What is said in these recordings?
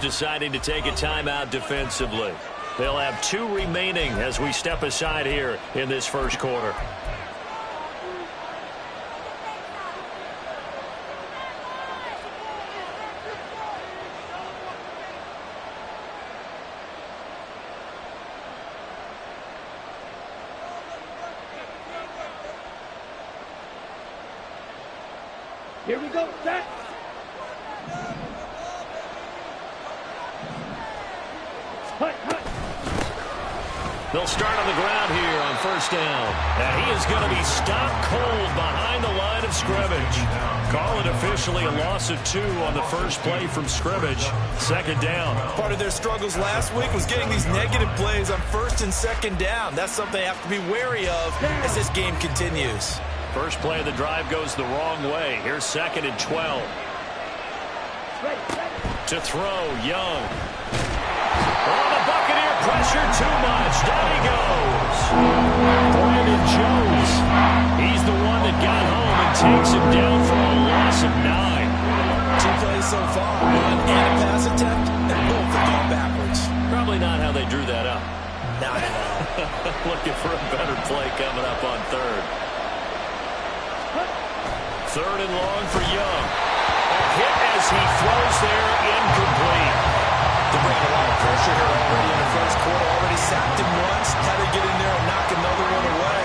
deciding to take a timeout defensively. They'll have 2 remaining as we step aside here in this first quarter. Here we go, set. They'll start on the ground here on first down. And he is going to be stopped cold behind the line of scrimmage. Call it officially a loss of 2 on the first play from scrimmage. Second down. Part of their struggles last week was getting these negative plays on first and second down. That's something they have to be wary of as this game continues. First play of the drive goes the wrong way. Here's 2nd and 12. To throw, Young. Oh, the Buccaneer pressure too much. Down he goes. Brandon Jones. He's the one that got home and takes him down for a loss of 9. 2 plays so far. One and a pass attempt, and both have gone backwards. Probably not how they drew that up. Not at all. Looking for a better play coming up on 3rd. 3rd and long for Young. A hit as he throws there, incomplete. They bring a lot of pressure here already in the first quarter. Already sacked him once. Had to get in there and knock another one away.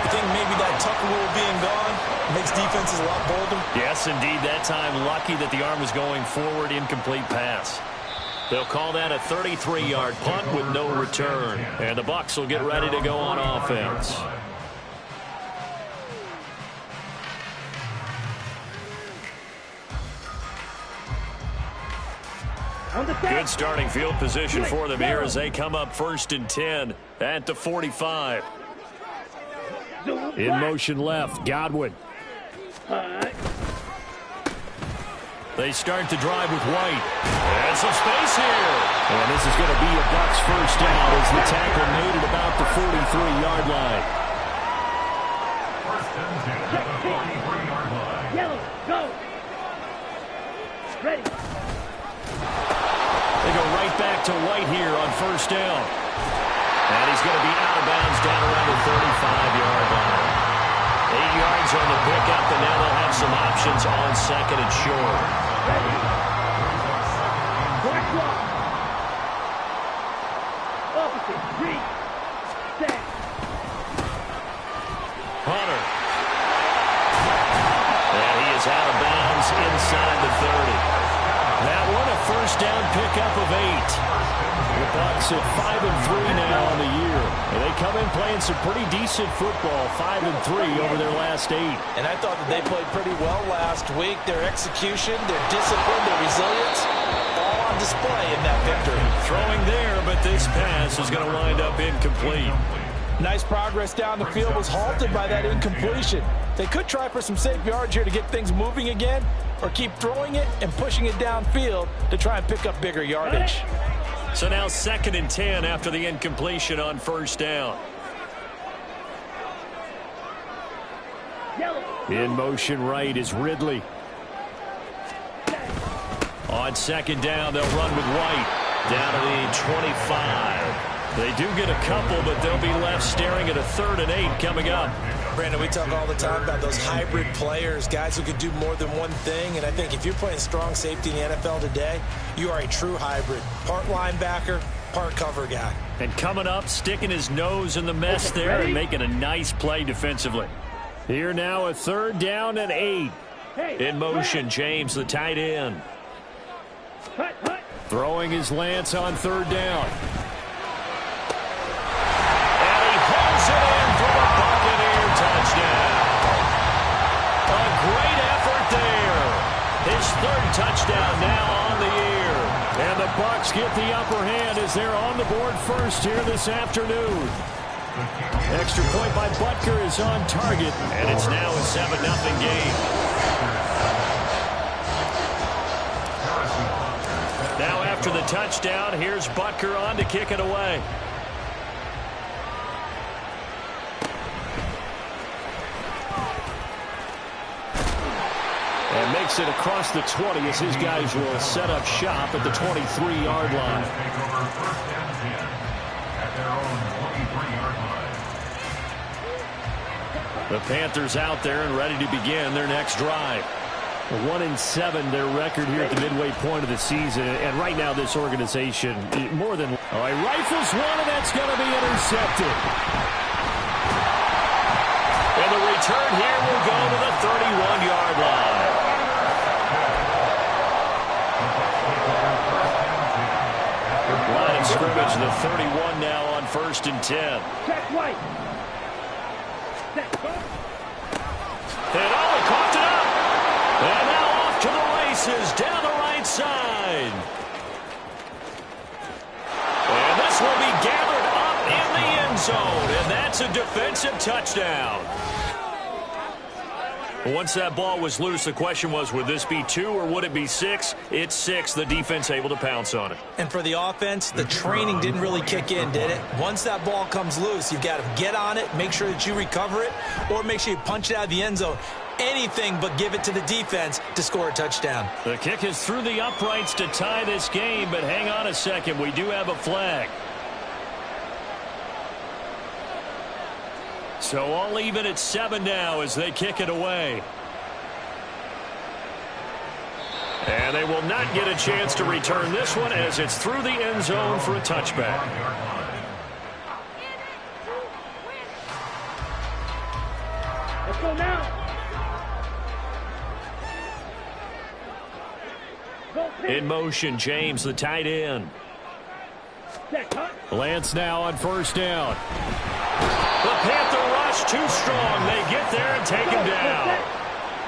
I think maybe that Tucker rule being gone makes defenses a lot bolder. Yes, indeed. That time, lucky that the arm was going forward, incomplete pass. They'll call that a 33-yard punt with no return. And the Bucs will get ready to go on offense. Good starting field position for them here as they come up 1st and 10 at the 45. In motion left, Godwin. They start the drive with White. And some space here. And this is going to be a Bucs first down as the tackle made at about the 43-yard line. Yellow, go. Ready. They go right back to White here on first down. And he's going to be out of bounds down around the 35-yard line. 8 yards on the pickup, and now they'll have some options on 2nd and short. Ready. Black block. Opposite. 3. Set. Hunter. And he is out of bounds inside the 30. That one a first down pickup of 8. The Bucs at 5-3 now on the year. And they come in playing some pretty decent football, 5-3 over their last 8. And I thought that they played pretty well last week. Their execution, their discipline, their resilience, all on display in that victory. Throwing there, but this pass is going to wind up incomplete. Nice progress down the field was halted by that incompletion. They could try for some safe yards here to get things moving again, or keep throwing it and pushing it downfield to try and pick up bigger yardage. So now 2nd and 10 after the incompletion on first down. In motion right is Ridley. On 2nd down, they'll run with White down to the 25. They do get a couple, but they'll be left staring at a 3rd and 8 coming up. Brandon, we talk all the time about those hybrid players, guys who can do more than one thing. And I think if you're playing strong safety in the NFL today, you are a true hybrid. Part linebacker, part cover guy. And coming up, sticking his nose in the mess there and making a nice play defensively. Here now a 3rd down and 8. In motion, James, the tight end. Throwing his Lance on 3rd down. Touchdown. A great effort there. His 3rd touchdown now on the year. And the Bucs get the upper hand as they're on the board first here this afternoon. Extra point by Butker is on target, and it's now a 7-0 game. Now after the touchdown, here's Butker on to kick it away. And makes it across the 20 as his guys will set up shop at the 23-yard line. The Panthers out there and ready to begin their next drive. 1-7 their record here at the midway point of the season. And right now this organization, more than... All right, rifles one, and that's going to be intercepted. And the return here will go to the 31-yard line. Line of scrimmage, the 31 now on 1st and 10. Check white. And he coughed it up. And now off to the races down the right side. And this will be gathered up in the end zone. And that's a defensive touchdown. Once that ball was loose, the question was, would this be 2 or would it be 6? It's 6. The defense able to pounce on it. And for the offense, the training didn't really kick in, did it? Once that ball comes loose, you've got to get on it, make sure that you recover it, or make sure you punch it out of the end zone. Anything but give it to the defense to score a touchdown. The kick is through the uprights to tie this game, but hang on a second. We do have a flag. So all even at 7 now as they kick it away. And they will not get a chance to return this one as it's through the end zone for a touchback. Let's go now. In motion, James, the tight end. Lance now on 1st down. The Panther rush too strong. They get there and take him down.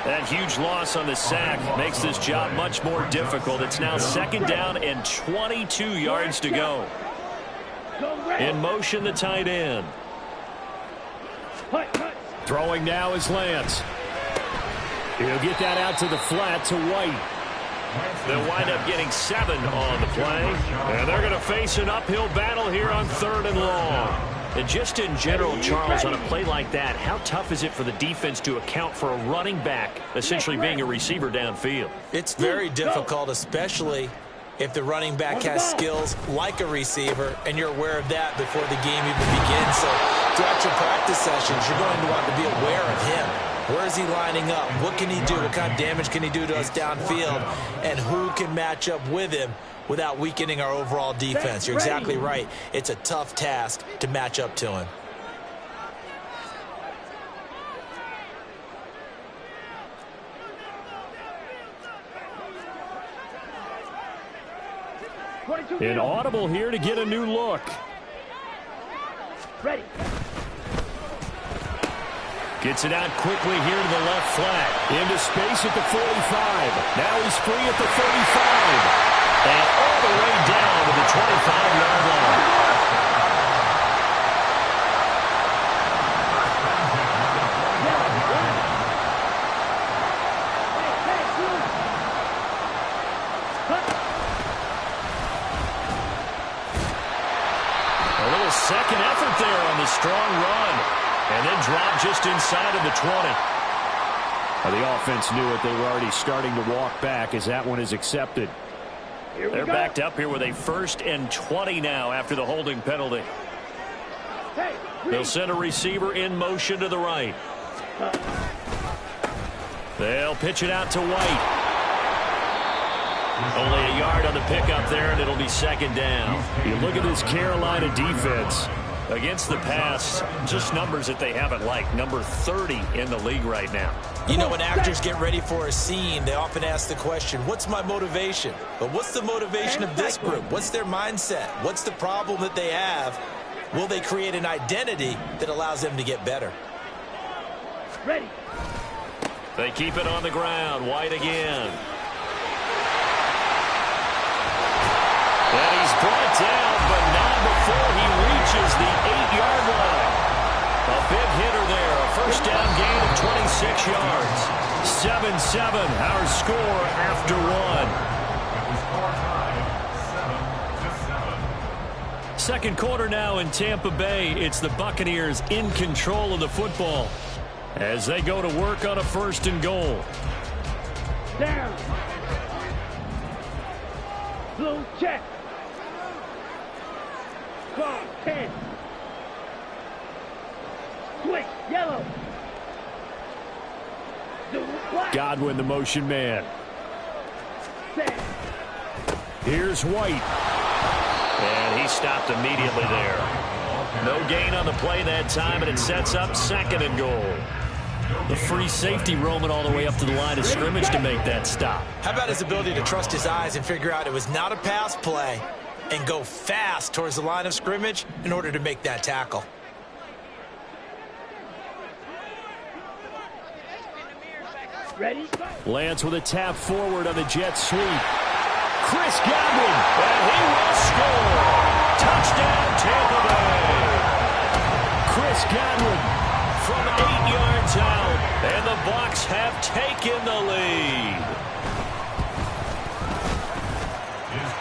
That huge loss on the sack makes this job much more difficult. It's now 2nd down and 22 yards to go. In motion, the tight end. Throwing now is Lance. He'll get that out to the flat to White. They'll wind up getting 7 on the play. And they're going to face an uphill battle here on 3rd and long. And just in general, Charles, on a play like that, how tough is it for the defense to account for a running back essentially being a receiver downfield? It's very difficult, especially if the running back has skills like a receiver, and you're aware of that before the game even begins. So throughout your practice sessions, you're going to want to be aware of him. Where is he lining up? What can he do? What kind of damage can he do to us downfield? And who can match up with him without weakening our overall defense? You're exactly right. It's a tough task to match up to him. An audible here to get a new look. Ready. Gets it out quickly here to the left flat. Into space at the 45. Now he's free at the 35. And all the way down to the 25-yard line. A little second effort there on the strong run. And then dropped just inside of the 20. The offense knew it. They were already starting to walk back as that one is accepted. They're backed up here with a 1st and 20 now after the holding penalty. They'll send a receiver in motion to the right. They'll pitch it out to White. Only a yard on the pickup there, and it'll be 2nd down. You look at this Carolina defense. Against the pass, just numbers that they haven't liked. Number 30 in the league right now. You know, when actors get ready for a scene, they often ask the question, what's my motivation? But what's the motivation of this group? What's their mindset? What's the problem that they have? Will they create an identity that allows them to get better? Ready. They keep it on the ground. White again. And he's brought down, but not before he reaches the 8-yard line. A big hitter there. A 1st down gain of 26 yards. 7-7, our score after 1. Second quarter now in Tampa Bay. It's the Buccaneers in control of the football as they go to work on a 1st and goal. Down. Blue check. Call 10. Switch. Yellow. Do what? Godwin, the motion man. Set. Here's White. And he stopped immediately there. No gain on the play that time, and it sets up 2nd and goal. The free safety roaming all the way up to the line of scrimmage to make that stop. How about his ability to trust his eyes and figure out it was not a pass play and go fast towards the line of scrimmage in order to make that tackle. Ready? Lance with a tap forward on the jet sweep. Chris Godwin, and he will score. Touchdown, Tampa Bay. Chris Godwin from 8 yards out, and the Bucs have taken the lead.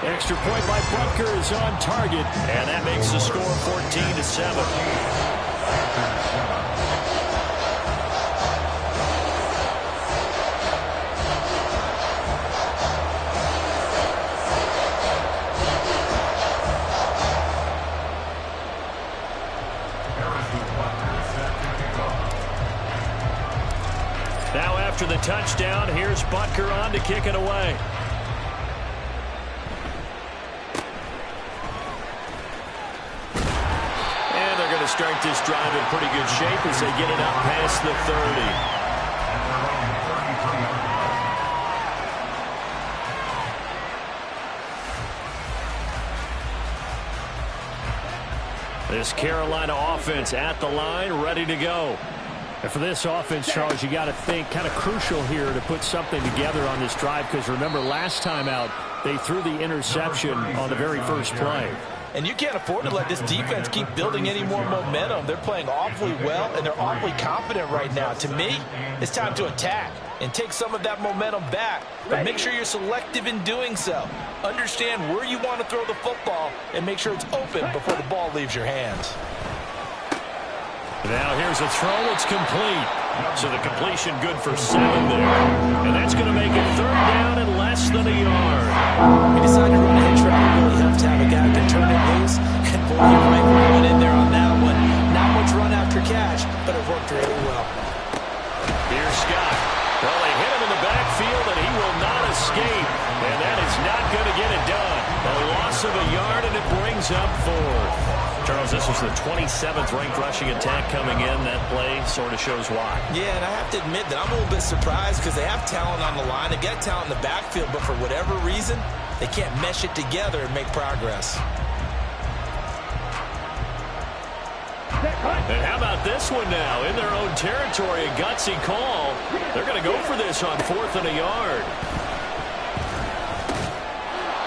Extra point by Butker is on target, and that makes the score 14-7. Now after the touchdown, here's Butker on to kick it away. And they're going to start this drive in pretty good shape as they get it up past the 30. This Carolina offense at the line, ready to go. And for this offense, Charles, you got to think kind of crucial here to put something together on this drive, because remember last time out they threw the interception on the very first play. And you can't afford to let this defense keep building any more momentum. They're playing awfully well, and they're awfully confident right now. To me, it's time to attack and take some of that momentum back. But make sure you're selective in doing so. Understand where you want to throw the football and make sure it's open before the ball leaves your hands. Now here's a throw. It's complete. So the completion good for 7 there. And that's going to make it 3rd down and less than a yard. He decided to run a hitch route. Really helped to have a guy who can turn it loose. And boy, he right went in there on that one. Not much run after catch, but it worked really well. Here's Scott. Well, they hit him in the backfield, and he will not escape. And that is not going to get it done. A loss of a yard, and it brings up 4th. Charles, this was the 27th ranked rushing attack coming in. That play sort of shows why. Yeah, and I have to admit that I'm a little bit surprised because they have talent on the line. They got talent in the backfield, but for whatever reason, they can't mesh it together and make progress. And how about this one now? In their own territory, a gutsy call. They're going to go for this on 4th and a yard.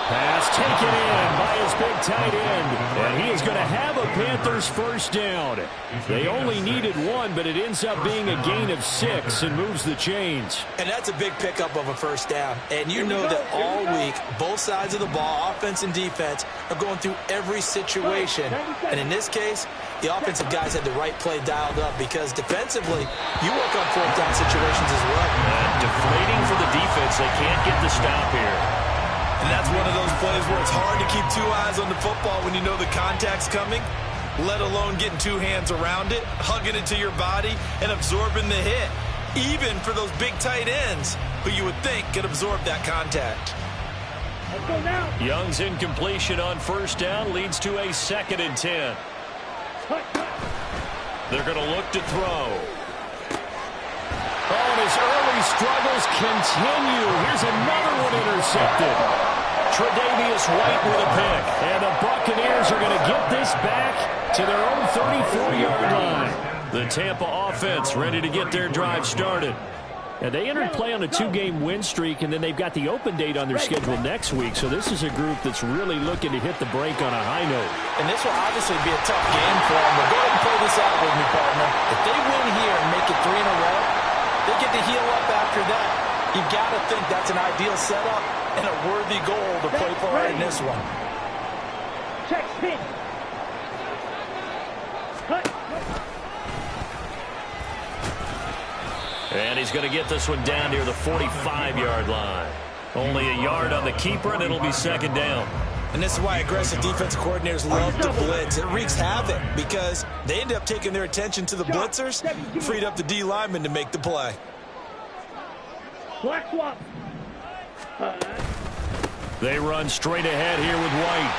Pass taken in by his big tight end. And he is going to have a Panthers first down. They only needed 1, but it ends up being a gain of 6 and moves the chains. And that's a big pickup of a first down. And you know that all week, both sides of the ball, offense and defense, are going through every situation. And in this case, the offensive guys had the right play dialed up because defensively, you work on 4th down situations as well. Deflating for the defense. They can't get the stop here. And that's one of those plays where it's hard to keep 2 eyes on the football when you know the contact's coming, let alone getting 2 hands around it, hugging it to your body, and absorbing the hit, even for those big tight ends who you would think could absorb that contact. Let's go now. Young's incompletion on first down leads to a 2nd and 10. They're going to look to throw. Oh, and his early struggles continue. Here's another one intercepted. Tre'Davious White with a pick. And the Buccaneers are going to get this back to their own 34-yard line. The Tampa offense ready to get their drive started. And they entered play on a 2-game win streak, and then they've got the open date on their schedule next week. So this is a group that's really looking to hit the break on a high note. And this will obviously be a tough game for them. But go ahead and play this out with me, partner. If they win here and make it 3 in a row, they get to heal up after that. You've got to think that's an ideal setup and a worthy goal to play for in this one. Check spin. And he's going to get this one down near the 45-yard line. Only a yard on the keeper, and it'll be second down. And this is why aggressive defensive coordinators love to blitz. It wreaks havoc because they end up taking their attention to the blitzers, freed up the D lineman to make the play. Black swap. They run straight ahead here with White.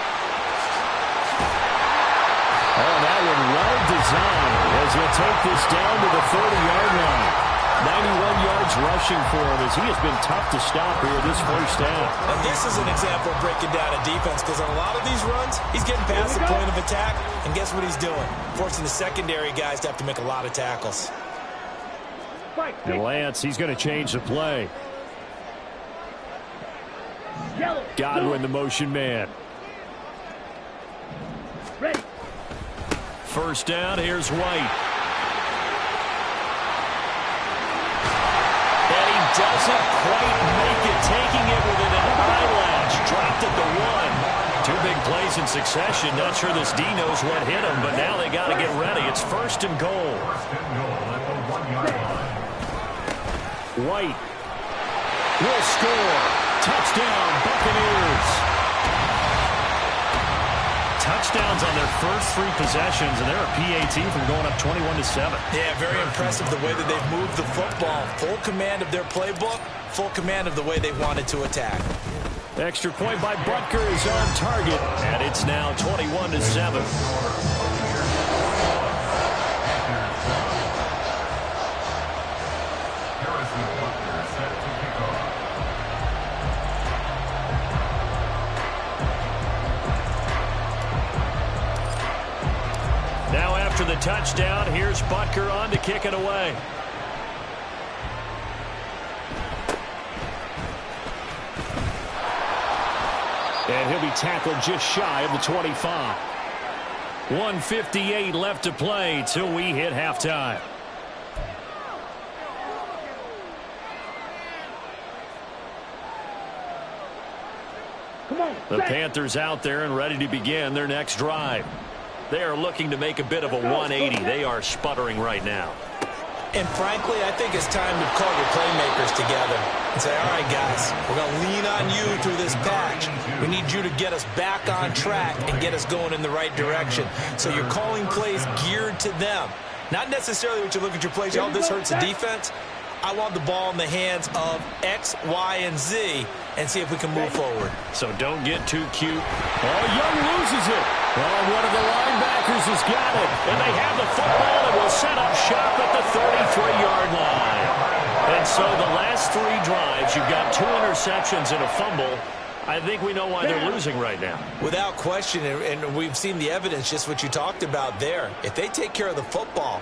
Oh, that one well designed as he'll take this down to the 30-yard line. 91 yards rushing for him as he has been tough to stop here this first down. And this is an example of breaking down a defense because on a lot of these runs, he's getting past the point of attack, and guess what he's doing? Forcing the secondary guys to have to make a lot of tackles. And Lance, he's going to change the play. Godwin, the motion man. Ready. First down, here's White. And he doesn't quite make it, taking it within an eyelash. Dropped at the 1. Two big plays in succession. Not sure this D knows what hit him, but now they got to get ready. It's first and goal. White will score. Touchdown, Buccaneers. Touchdowns on their first 3 possessions, and they're a PAT from going up 21-7. Yeah, very impressive the way that they've moved the football. Full command of their playbook, full command of the way they wanted to attack. Extra point by Butker is on target, and it's now 21-7. Now after the touchdown, here's Butker on to kick it away. And he'll be tackled just shy of the 25. 1:58 left to play till we hit halftime. Come on. The Panthers out there and ready to begin their next drive. They are looking to make a bit of a 180. They are sputtering right now. And frankly, I think it's time to call your playmakers together and say, all right, guys, we're going to lean on you through this patch. We need you to get us back on track and get us going in the right direction. So you're calling plays geared to them. Not necessarily what you look at your plays, oh, this hurts the defense. I want the ball in the hands of X, Y, and Z and see if we can move forward. So don't get too cute. Oh, Young loses it. Oh, one of the linebackers has got it. And they have the football and will set up shop at the 33-yard line. And so the last 3 drives, you've got 2 interceptions and a fumble. I think we know why they're losing right now. Without question, and we've seen the evidence, just what you talked about there. If they take care of the football,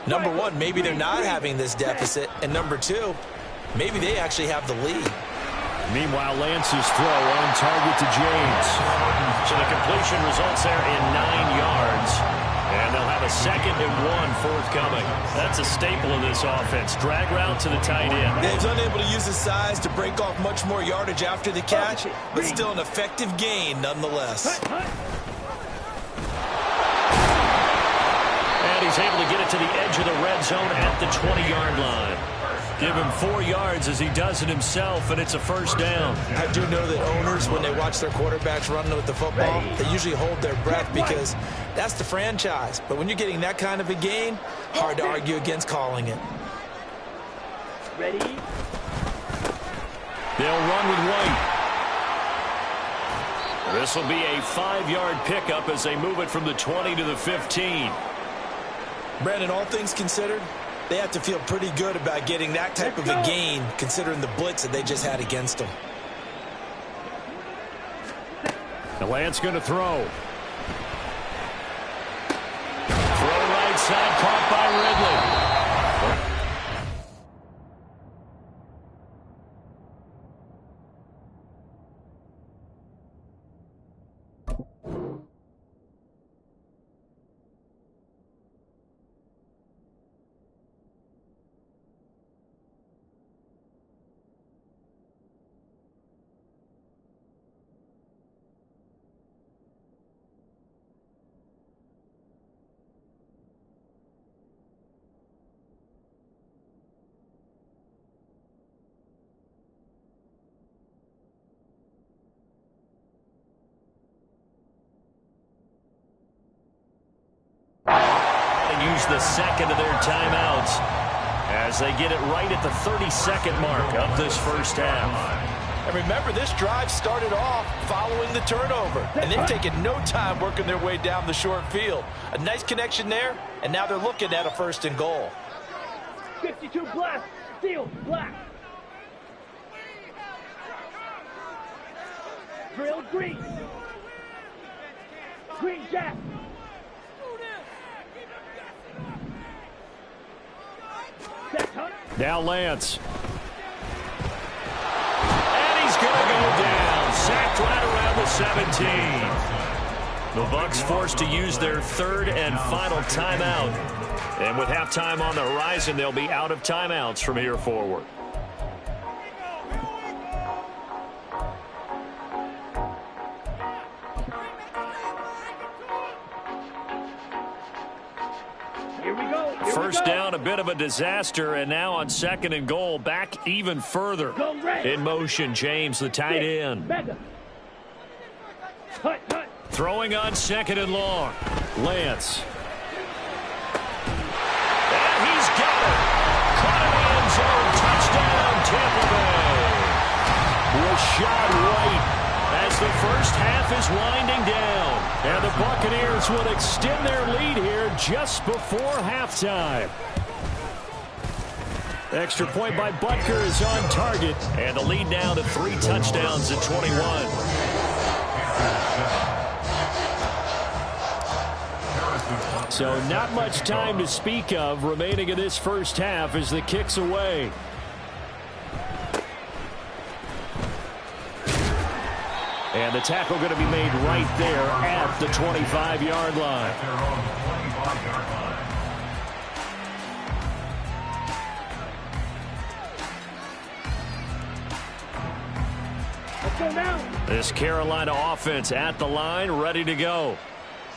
number 1, maybe they're not having this deficit. And number 2, maybe they actually have the lead. Meanwhile, Lance's throw on target to James. So the completion results there in 9 yards. And they'll have a 2nd and 1 forthcoming. That's a staple of this offense. Drag route to the tight end. They've been able to use his size to break off much more yardage after the catch, but still an effective gain nonetheless. And he's able to get it to the edge of the red zone at the 20-yard line. Give him 4 yards as he does it himself, and it's a first down. I do know that owners, when they watch their quarterbacks running with the football, they usually hold their breath because that's the franchise. But when you're getting that kind of a gain, hard to argue against calling it. Ready? They'll run with White. This will be a 5-yard pickup as they move it from the 20 to the 15. Brandon, all things considered, they have to feel pretty good about getting that type of a gain considering the blitz that they just had against them. The Lance going to throw. Throw right side, caught by Ridley. use the second of their timeouts as they get it right at the 32nd mark of this first half. And remember, this drive started off following the turnover, and they've taken no time working their way down the short field. A nice connection there, and now they're looking at a 1st and goal. 52 black. Steel black. Drill green. Green jack. Now Lance. Going to go down, sacked right around the 17. The Bucs forced to use their 3rd and final timeout. And with halftime on the horizon, they'll be out of timeouts from here forward. First down, a bit of a disaster, and now on 2nd and goal, back even further. In motion, James, the tight end. Throwing on 2nd and long. Lance. And he's got it. Caught in the end zone. Touchdown, Tampa Bay. Rashad White as the first half is winding down. And the Buccaneers will extend their lead here just before halftime. Extra point by Butker is on target. And the lead now to 3 touchdowns at 21. So not much time to speak of remaining in this first half as the kick's away. And the tackle going to be made right there at the 25-yard line. Let's go now. This Carolina offense at the line, ready to go.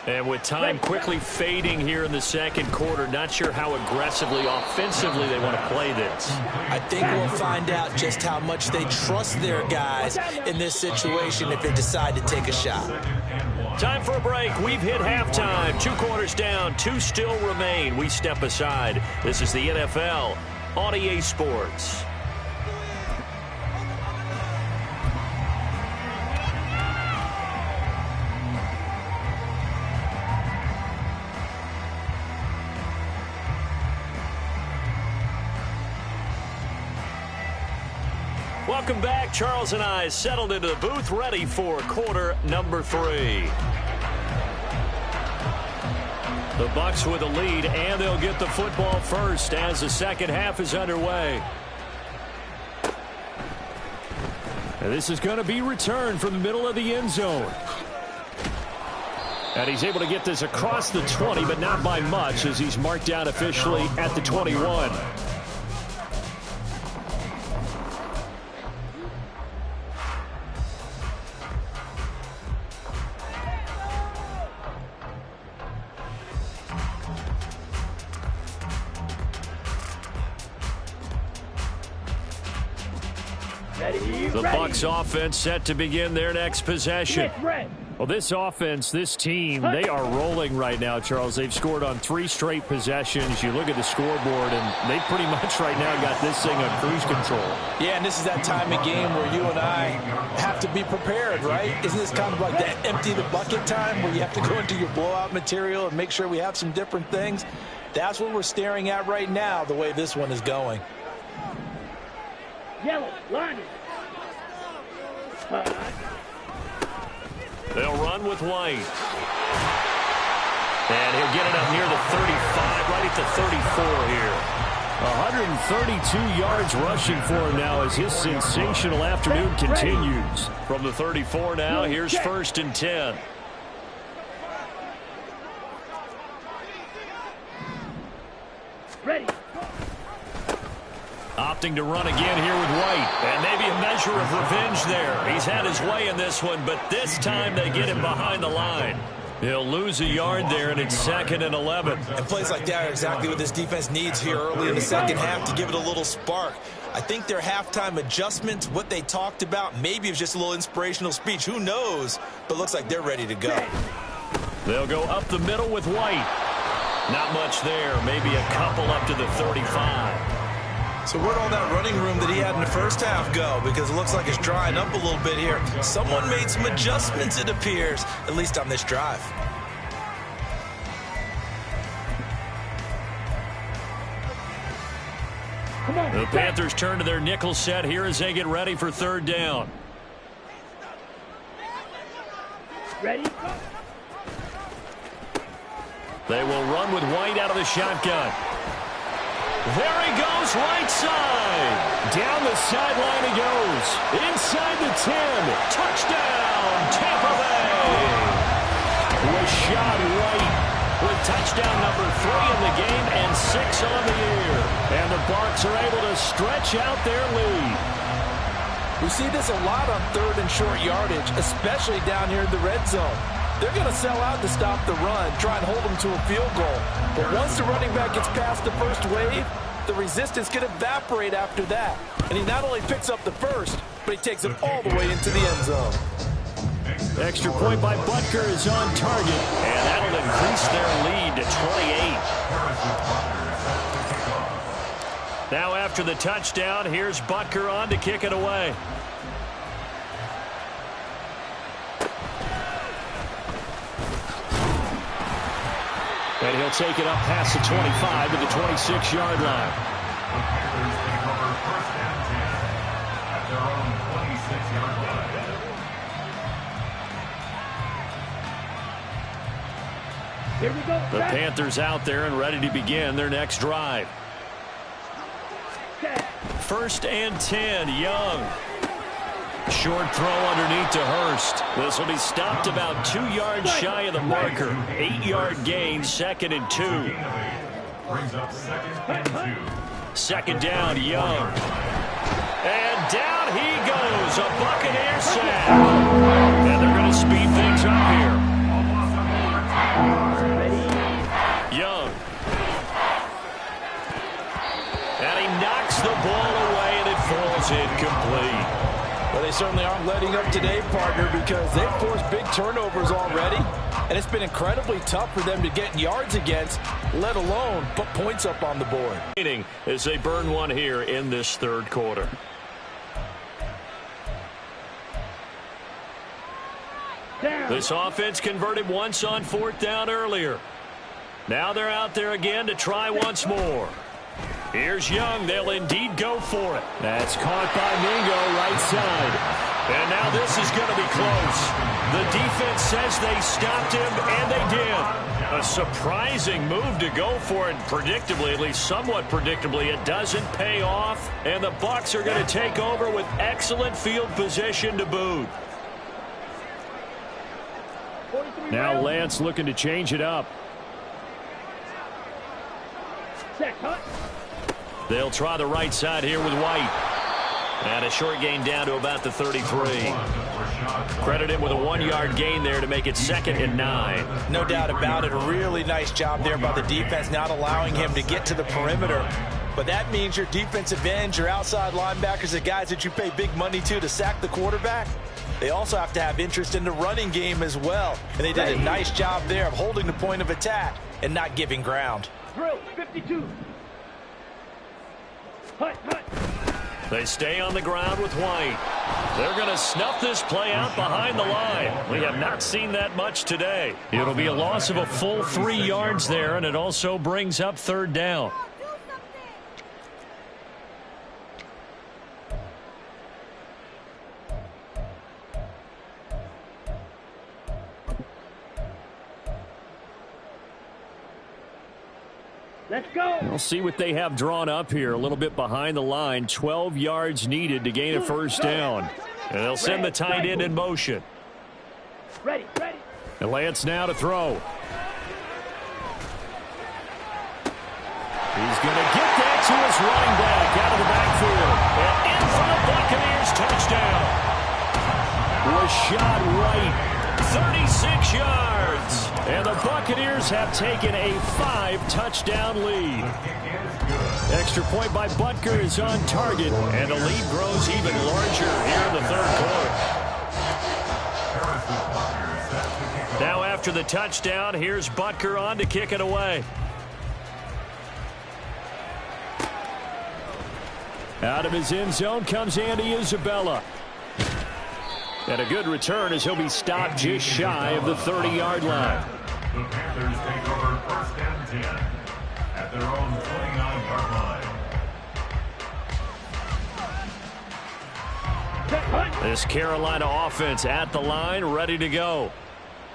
And with time quickly fading here in the 2nd quarter, not sure how aggressively, offensively they want to play this. I think we'll find out just how much they trust their guys in this situation if they decide to take a shot. Time for a break. We've hit halftime. 2 quarters down, 2 still remain. We step aside. This is the NFL on EA Sports. Welcome back. Charles and I settled into the booth, ready for quarter number 3. The Bucs with a lead, and they'll get the football first as the second half is underway. And this is going to be returned from the middle of the end zone. And he's able to get this across the 20, but not by much as he's marked down officially at the 21. The Bucs offense set to begin their next possession. Well, this offense, this team, they are rolling right now, Charles. They've scored on 3 straight possessions. You look at the scoreboard, and they pretty much right now got this thing on cruise control. Yeah, and this is that time of game where you and I have to be prepared, right? Isn't this kind of like that empty the bucket time where you have to go into your blowout material and make sure we have some different things? That's what we're staring at right now, the way this one is going. Yellow, line it. They'll run with White. And he'll get it up near the 35, right at the 34 here. 132 yards rushing for him now as his sensational afternoon continues. From the 34 now, here's 1st and 10. Ready. Opting to run again here with White. And maybe a measure of revenge there. He's had his way in this one, but this time they get him behind the line. He'll lose a yard there, and it's 2nd and 11. And plays like that are exactly what this defense needs here early in the second half to give it a little spark. I think their halftime adjustments, what they talked about, maybe it was just a little inspirational speech. Who knows? But looks like they're ready to go. They'll go up the middle with White. Not much there. Maybe a couple up to the 35. So where'd all that running room that he had in the first half go? Because it looks like it's drying up a little bit here. Someone made some adjustments, it appears, at least on this drive. The Panthers turn to their nickel set here as they get ready for third down. Ready? They will run with White out of the shotgun. There he goes, right side. Down the sideline he goes. Inside the 10. Touchdown, Tampa Bay. Rashad White with touchdown number 3 in the game and 6 on the year. And the Bucs are able to stretch out their lead. We see this a lot on third and short yardage, especially down here in the red zone. They're going to sell out to stop the run, try and hold them to a field goal. But once the running back gets past the first wave, the resistance can evaporate after that. And he not only picks up the first, but he takes it all the way into the end zone. Extra point by Butker is on target, and that'll increase their lead to 28. Now after the touchdown, here's Butker on to kick it away. And he'll take it up past the 25 to the 26-yard line. Here we go. The Panthers out there and ready to begin their next drive. First and 10, Young. Short throw underneath to Hurst. This will be stopped about 2 yards shy of the marker. 8-yard gain, 2nd and 2. Second down, Young. And down he goes, a Buccaneer sack. And they're going to speed things up here. Young. And he knocks the ball away, and it falls incomplete. Well, they certainly aren't letting up today, partner, because they've forced big turnovers already, and it's been incredibly tough for them to get yards against, let alone put points up on the board. As they burn one here in this third quarter. This offense converted once on 4th down earlier. Now they're out there again to try once more. Here's Young. They'll indeed go for it. That's caught by Mingo, right side. And now this is going to be close. The defense says they stopped him, and they did. A surprising move to go for it. Predictably, at least somewhat predictably, it doesn't pay off. And the Bucs are going to take over with excellent field position to boot. Now Lance looking to change it up. They'll try the right side here with White. And a short gain down to about the 33. Credit him with a 1-yard gain there to make it 2nd and 9. No doubt about it. A really nice job there by the defense, not allowing him to get to the perimeter. But that means your defensive ends, your outside linebackers, the guys that you pay big money to sack the quarterback, they also have to have interest in the running game as well. And they did a nice job there of holding the point of attack and not giving ground. Drill 52. Hut. They stay on the ground with White. They're going to snuff this play out behind the line. We have not seen that much today. It'll be a loss of a full 3 yards there, and it also brings up 3rd down. Let's go. We'll see what they have drawn up here. A little bit behind the line. 12 yards needed to gain a first down. And they'll send the tight end in motion. Ready. And Lance now to throw. He's going to get that to his running back out of the backfield. And in for the Buccaneers touchdown. Rashad White, 36 yards. And the Buccaneers have taken a 5-touchdown lead. Extra point by Butker is on target, and the lead grows even larger here in the third quarter. Now after the touchdown, here's Butker on to kick it away. Out of his end zone comes Andy Isabella. And a good return as he'll be stopped just shy of the 30-yard line. The Panthers take over 1st and 10 at their own 29-yard line. This Carolina offense at the line, ready to go.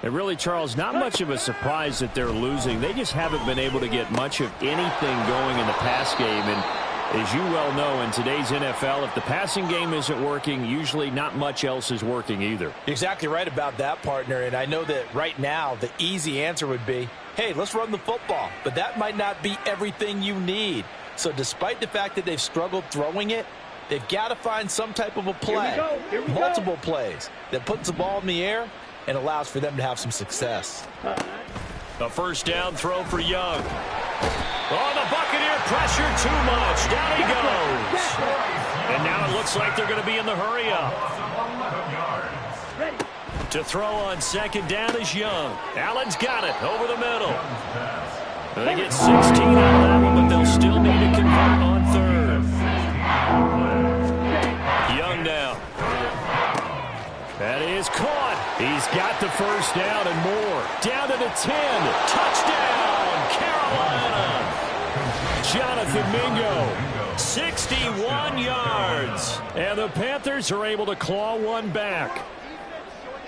And really, Charles, not much of a surprise that they're losing. They just haven't been able to get much of anything going in the pass game. And as you well know, in today's NFL, if the passing game isn't working, usually not much else is working either. You're exactly right about that, partner. And I know that right now the easy answer would be, hey, let's run the football. But that might not be everything you need. So despite the fact that they've struggled throwing it, they've got to find some type of a play, multiple plays, that puts the ball in the air and allows for them to have some success. A first down throw for Young. Oh, the Buccaneer pressure too much. Down he goes. And now it looks like they're going to be in the hurry-up. To throw on second down is Young. Allen's got it over the middle. They get 16 out of that one, but they'll still need to convert on third. Young now. That is caught. He's got the first down and more. Down to the 10. Touchdown, Carolina. Jonathan Mingo, 61 yards. And the Panthers are able to claw one back.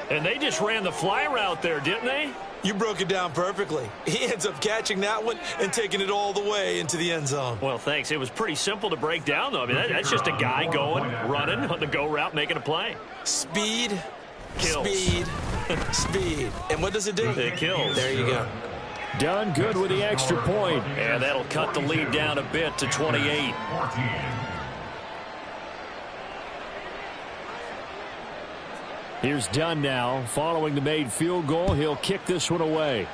And they just ran the fly route there, didn't they? You broke it down perfectly. He ends up catching that one and taking it all the way into the end zone. Well, thanks. It was pretty simple to break down, though. I mean, that's just a guy going, running on the go route, making a play. Speed, Kills. speed, speed. And what does it do? It kills. There you go. Done good with the extra point. And that'll cut the lead down a bit to 28. Here's Dunn now. Following the made field goal, he'll kick this one away.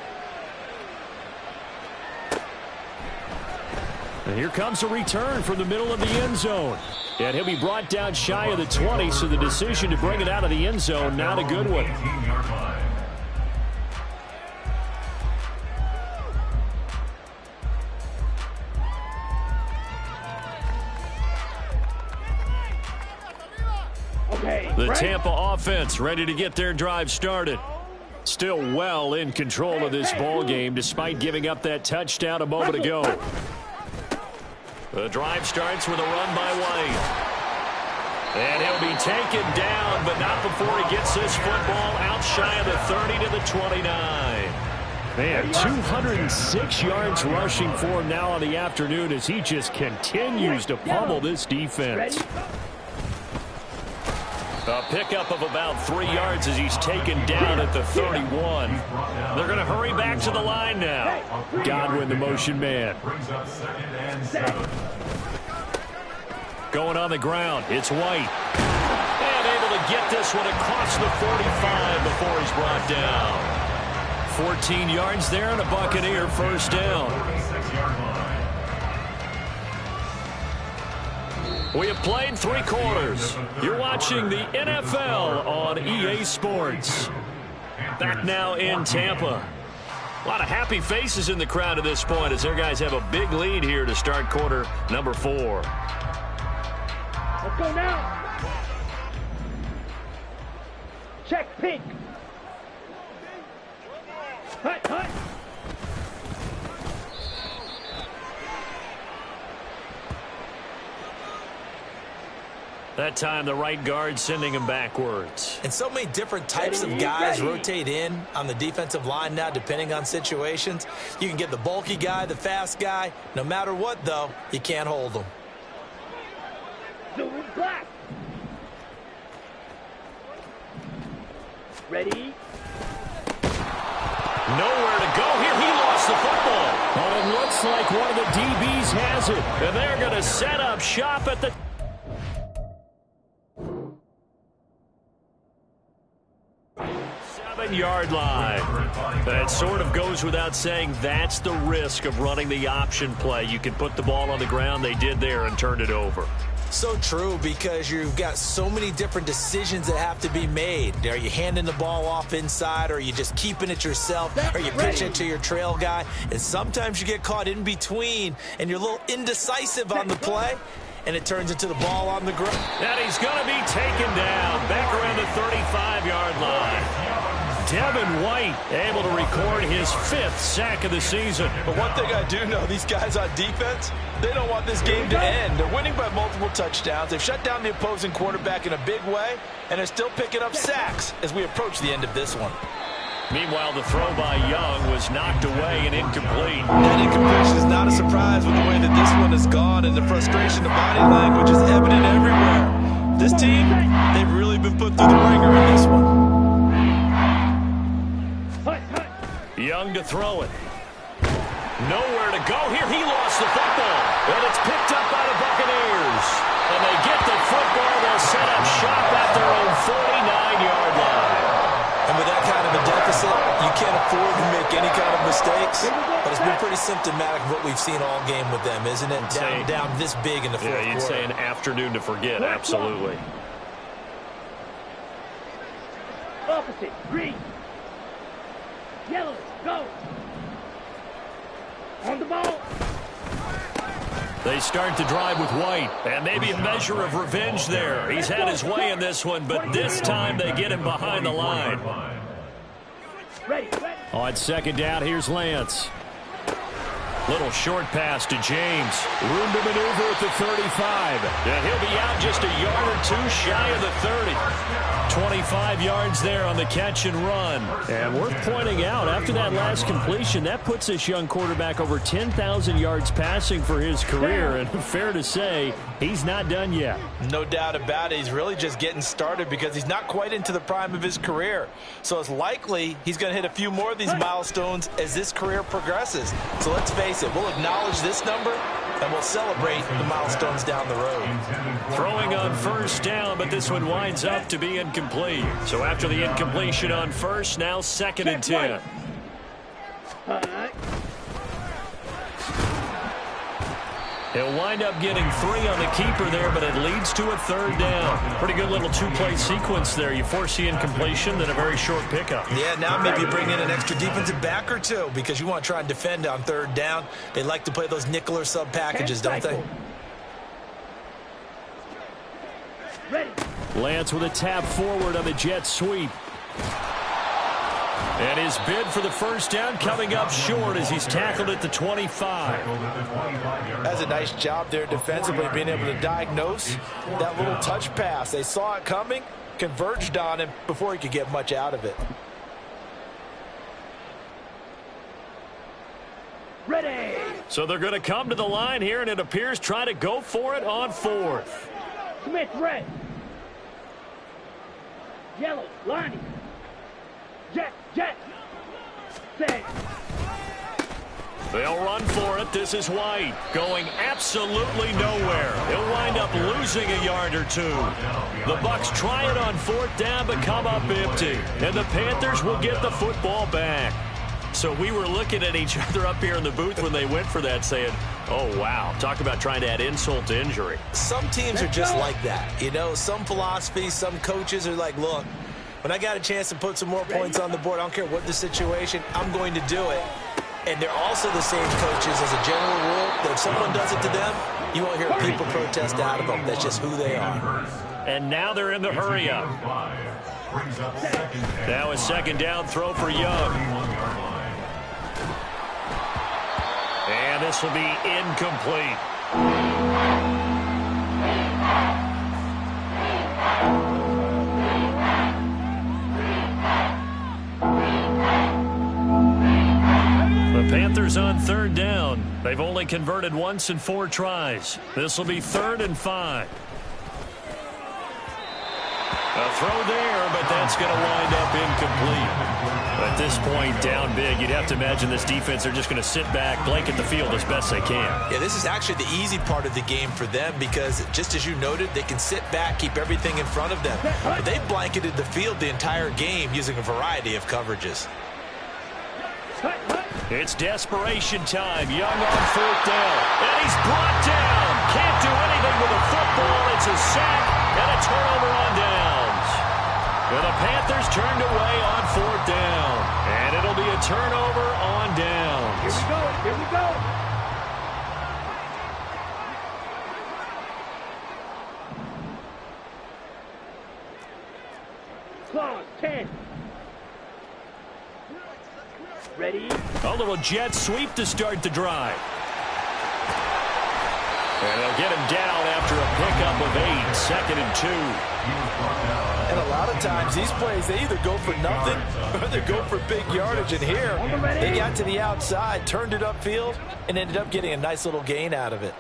And here comes a return from the middle of the end zone. And he'll be brought down shy of the 20, so the decision to bring it out of the end zone, not a good one. The Tampa offense ready to get their drive started. Still well in control of this ball game despite giving up that touchdown a moment ago. The drive starts with a run by White. And he'll be taken down, but not before he gets this football out shy of the 30 to the 29. Man, 206 yards rushing for him now on the afternoon as he just continues to pummel this defense. A pickup of about 3 yards as he's taken down at the 31. They're going to hurry back to the line now. Godwin, the motion man. Going on the ground, it's White. And able to get this one across the 45 before he's brought down. 14 yards there and a Buccaneer first down. We have played 3 quarters. You're watching the NFL on EA Sports. Back now in Tampa. A lot of happy faces in the crowd at this point as their guys have a big lead here to start quarter number 4. Let's go now. Check pink. Hut, hut. That time the right guard sending him backwards. And so many different types of guys rotate in on the defensive line now depending on situations. You can get the bulky guy, the fast guy. No matter what, though, you can't hold them. Blue and black. Ready? Nowhere to go here. He lost the football. Well, it looks like one of the DBs has it. And they're going to set up shop at the 7-yard line. That sort of goes without saying. That's the risk of running the option play. You can put the ball on the ground. They did there and turned it over. So true, because you've got so many different decisions that have to be made. Are you handing the ball off inside, or are you just keeping it yourself? Are you pitching it to your trail guy? And sometimes you get caught in between, and you're a little indecisive on the play. and it turns into the ball on the ground. And he's going to be taken down back around the 35-yard line. Devin White able to record his 5th sack of the season. But one thing I do know, these guys on defense, they don't want this game to end. They're winning by multiple touchdowns. They've shut down the opposing quarterback in a big way, and they're still picking up sacks as we approach the end of this one. Meanwhile, the throw by Young was knocked away and incomplete. That incompletion is not a surprise with the way that this one has gone, and the frustration of body language is evident everywhere. This team, they've really been put through the ringer in this one. Young to throw it. Nowhere to go here. He lost the football. And it's picked up by the Buccaneers. And they get the football. They'll set up shop at their own 49-yard line. And with that kind of a deficit, you can't afford to make any kind of mistakes. But it's been pretty symptomatic of what we've seen all game with them, isn't it? Down this big in the fourth quarter. Yeah, you'd say an afternoon to forget. Absolutely. Opposite. Green. Yellow. Go. On the ball. They start to drive with White, and maybe a measure of revenge there. He's had his way in this one, but this time they get him behind the line. Ready. On second down, here's Lance. Little short pass to James. Room to maneuver at the 35. And he'll be out just a yard or two shy of the 30. 25 yards there on the catch and run. And worth pointing out, after that last completion, that puts this young quarterback over 10,000 yards passing for his career. And fair to say, he's not done yet. No doubt about it. He's really just getting started because he's not quite into the prime of his career. So it's likely he's going to hit a few more of these milestones as this career progresses. So let's face it, we'll acknowledge this number and we'll celebrate the milestones down the road. Throwing on first down, but this one winds up to be incomplete. So after the incompletion on first, now 2nd and 10. He'll wind up getting 3 on the keeper there, but it leads to a 3rd down. Pretty good little 2-play sequence there. You force the incompletion, then a very short pickup. Yeah, now maybe you bring in an extra defensive back or two because you want to try and defend on 3rd down. They like to play those nickel or sub packages, don't they? Ready. Lance with a tap forward on the jet sweep. And his bid for the first down coming up short as he's tackled at the 25. That's a nice job there defensively, being able to diagnose that little touch pass. They saw it coming, converged on him before he could get much out of it. Ready. So they're going to come to the line here, and it appears try to go for it on 4th. Smith red. Yellow. Lining. Jet. Set. They'll run for it. This is White going absolutely nowhere. He'll wind up losing a yard or two. The Bucs try it on 4th down, but come up empty. And the Panthers will get the football back. So we were looking at each other up here in the booth when they went for that saying, oh, wow, talk about trying to add insult to injury. Some teams are just like that. You know, some philosophies, some coaches are like, look, when I got a chance to put some more points on the board, I don't care what the situation, I'm going to do it. And they're also the same coaches as a general rule that if someone does it to them, you won't hear people protest out of them. That's just who they are. And now they're in the hurry-up. Now a 2nd down throw for Young. And this will be incomplete. The Panthers on 3rd down. They've only converted once in 4 tries. This will be 3rd and 5. A throw there, but that's going to wind up incomplete. At this point, down big, you'd have to imagine this defense are just going to sit back, blanket the field as best they can. Yeah, this is actually the easy part of the game for them because, just as you noted, they can sit back, keep everything in front of them. But they've blanketed the field the entire game using a variety of coverages. It's desperation time. Young on 4th down. And he's brought down. Can't do anything with a football. It's a sack and a turnover on downs. And the Panthers turned away on 4th down. And it'll be a turnover on downs. Here we go. Ready? A little jet sweep to start the drive. And they'll get him down after a pickup of 8, 2nd and 2. And a lot of times these plays, they either go for nothing or they go for big yardage. And here, they got to the outside, turned it upfield, and ended up getting a nice little gain out of it.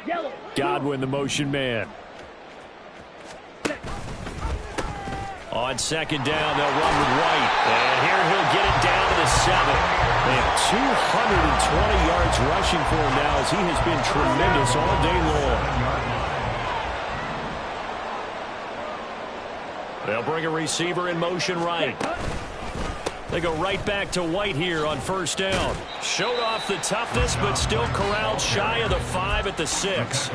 Yellow. Godwin, the motion man. On 2nd down, they'll run with White. And here he'll get it down to the 7. And 220 yards rushing for him now as he has been tremendous all day long. They'll bring a receiver in motion right. They go right back to White here on 1st down. Showed off the toughness, but still corralled shy of the 5 at the 6.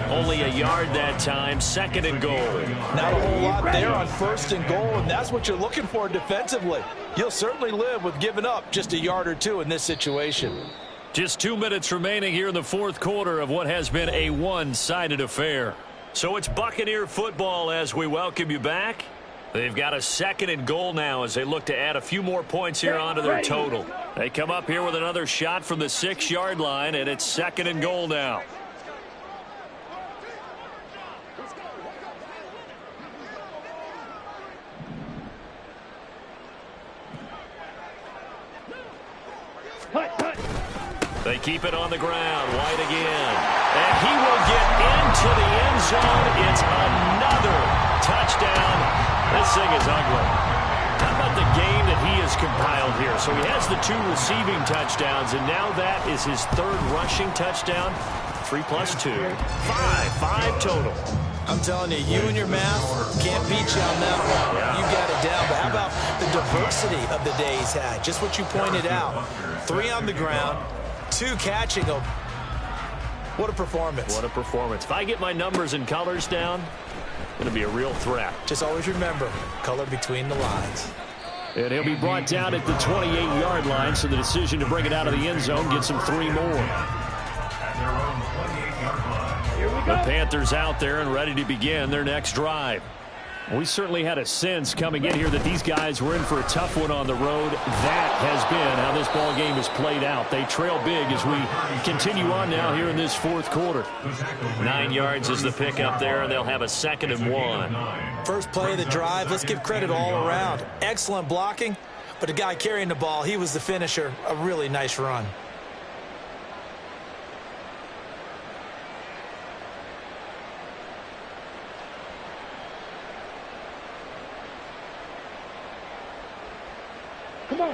Only a yard that time, 2nd and goal. Not a whole lot there on 1st and goal, and that's what you're looking for defensively. You'll certainly live with giving up just a yard or 2 in this situation. Just 2 minutes remaining here in the 4th quarter of what has been a one-sided affair. So it's Buccaneer football as we welcome you back. They've got a 2nd and goal now as they look to add a few more points here onto their total. They come up here with another shot from the 6-yard line, and it's 2nd and goal now. They keep it on the ground. White again. And he will get into the end zone. It's another touchdown. This thing is ugly. How about the game that he has compiled here? So he has the 2 receiving touchdowns, and now that is his 3rd rushing touchdown. 3 plus 2. 5 total. I'm telling you, you and your math can't beat you on that one. You got it down. But how about the diversity of the day he's had? Just what you pointed out. 3 on the ground, 2 catching them. What a performance. What a performance. If I get my numbers and colors down, it's going to be a real threat. Just always remember, color between the lines. And he'll be brought down at the 28-yard line, so the decision to bring it out of the end zone gets him 3 more. The Panthers out there and ready to begin their next drive. We certainly had a sense coming in here that these guys were in for a tough one on the road. That has been how this ball game has played out. They trail big as we continue on now here in this 4th quarter. 9 yards is the pickup there, and they'll have a 2nd and 1. First play of the drive, let's give credit all around. Excellent blocking, but the guy carrying the ball, he was the finisher. A really nice run.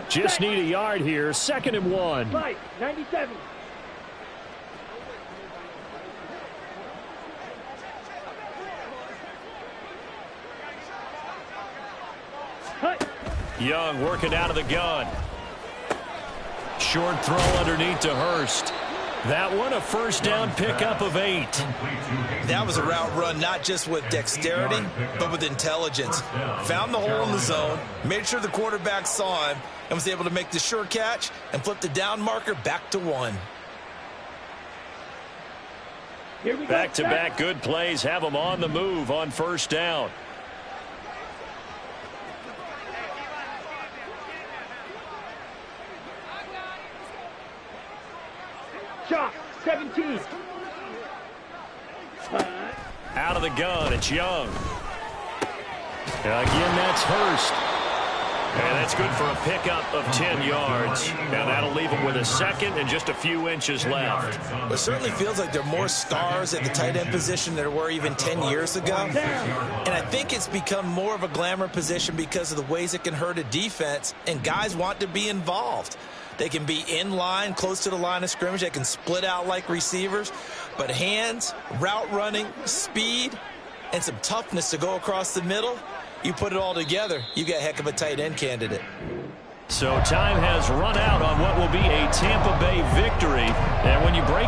Just need a yard here. 2nd and 1. 97. Young working out of the gun. Short throw underneath to Hurst. That one a 1st down pickup of 8. That was a route run not just with dexterity, but with intelligence. Found the hole in the zone, made sure the quarterback saw him, and was able to make the sure catch and flip the down marker back to 1. Back-to-back good plays have them on the move on 1st down. Shot, 17. Out of the gun, it's Young. Again, that's Hurst. And that's good for a pickup of 10 yards. Now that'll leave him with a 2nd and just a few inches left. It certainly feels like there are more stars at the tight end position than there were even 10 years ago. And I think it's become more of a glamour position because of the ways it can hurt a defense, and guys want to be involved. They can be in line, close to the line of scrimmage. They can split out like receivers. But hands, route running, speed, and some toughness to go across the middle, you put it all together, you got a heck of a tight end candidate. So time has run out on what will be a Tampa Bay victory. And when you break